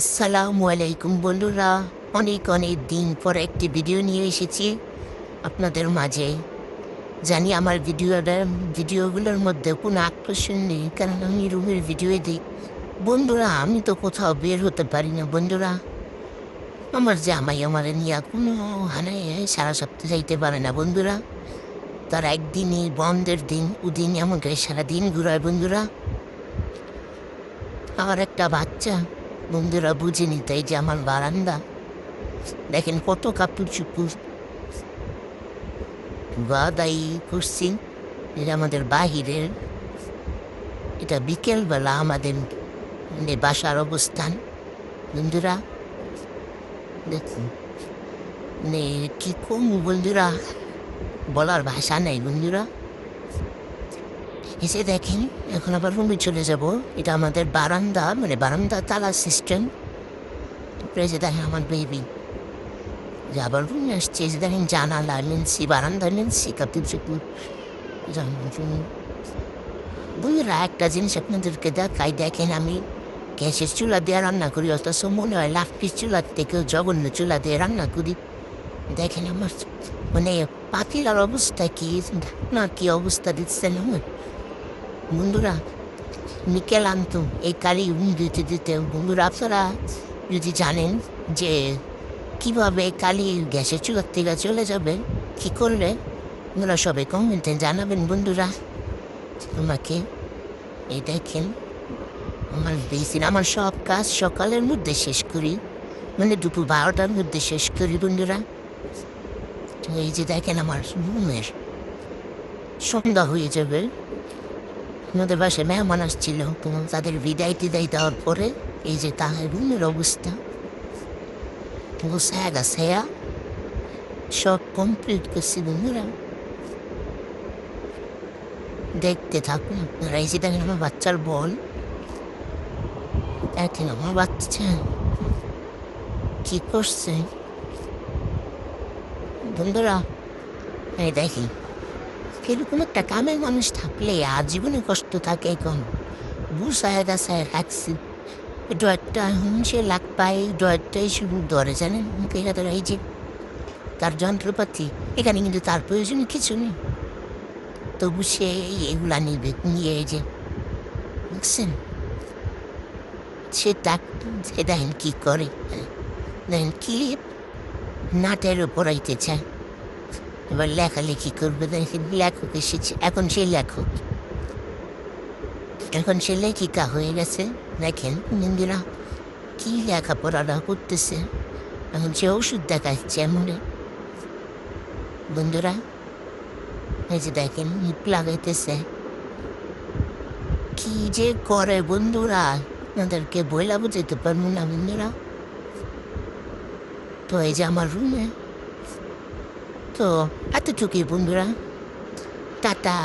আসসালামু আলাইকুম বন্ধুরা। অনেক অনেক দিন পর একটি ভিডিও নিয়ে এসেছি আপনাদের মাঝে। জানি আমার ভিডিওগুলোর মধ্যে কোনো আকর্ষণ নেই, কারণ আমি রুমের ভিডিও দিই। বন্ধুরা, আমি তো কোথাও বের হতে পারি না বন্ধুরা। আমার জামাই আমার নিয়ে কোনো হানায় সারা সপ্তাহে যাইতে পারে না বন্ধুরা। তার একদিনই বন্ধের দিন ওদিন আমাকে সারাদিন ঘুরায় বন্ধুরা। আমার একটা বাচ্চা বন্ধুরা বুঝেনি, তাই যে আমার বারান্দা দেখেন কত কাপড় চুপুর গাদাই করছি। এটা আমাদের বাহিরের, এটা বিকেলবেলা আমাদের বাসার অবস্থান বন্ধুরা। দেখুন কি কম বন্ধুরা, বলার ভাষা নেই বন্ধুরা। এসে দেখেন এখন আবার রুমে চলে যাব। এটা আমাদের বারান্দা, বারান্দা তালা সিস্টেম। যে দেখেন আমার বেবি যে আবার রুমে আসছে, যে দেখেন জানালা নিনছি, বারান্দা নিনছি, কাপড় চুপুর। বন্ধুরা, একটা জিনিস আপনাদেরকে দেখাই, দেখেন আমি গ্যাসের চুলা দিয়ে রান্না করি, অথচ মনে হয় লাফটির চুলার থেকেও জঘন্য চুলা দিয়ে রান্না করি। দেখেন আমার পাতিলার অবস্থা কি না, কি অবস্থা দিচ্ছেন আমার বন্ধুরা। নিকেল আনতো এই কালি দিতে দিতে বন্ধুরা। আপনারা যদি জানেন যে কীভাবে কালি গ্যাসের চুলার থেকে চলে যাবে, কী করলে, আপনারা সবাই কমেন্টে জানাবেন বন্ধুরা আমাকে। এই দেখেন আমার বেশি আমার সব কাজ সকালের মধ্যে শেষ করি, দুপুর 12টার মধ্যে শেষ করি বন্ধুরা। তো এই যে দেখেন আমার রুমের সন্ধ্যা হয়ে যাবে। আমাদের বাসায় মেহমান আসছিল, তো তাদের বিদায় টিদায় দেওয়ার পরে এই যে তাদের রুমের অবস্থা গোছায়া গাছায়া সব কমপ্লিট করছি বন্ধুরা। দেখতে থাকুন আপনারা। এই যে দেখেন আমার বাচ্চার বল, দেখেন আমার বাচ্চা কি করছে বন্ধুরা। এই দেখি কিরকম একটা কামের মানুষ থাকলে আজীবনে কষ্ট থাকে, এখন বুঝায় গাছায় রাখছি। ড্রয়ারটা সে লাগ পায়, ড্রয়ারটাই শুধু ধরে জানেন মুখে ধরে। এই যে তার যন্ত্রপাতি, এখানে কিন্তু তার প্রয়োজন কিছু নেই, তবু সে এগুলা নিবে নিয়ে। এই যে বুঝছেন সে দেখেন কি করে, দেখেন ক্লিপ নাটের ওপর আইতে চায়। এবার লেখালেখি করবে, দেখেন লেখক এসেছে, এখন সে লেখক, এখন সে লেখিকা হয়ে গেছে। দেখেন বন্ধুরা কি লেখাপড়াটা করতেছে, এখন সে ওষুধ দেখাচ্ছে এমনে বন্ধুরা। এই যে দেখেন হিপ লাগাইতেছে, কি যে করে বন্ধুরা আপনাদেরকে বইলা বুঝাইতে পারবো না বন্ধুরা। তো এই যে আমার রুমে, তো এতটুকুই বন্ধুরা, টাটা।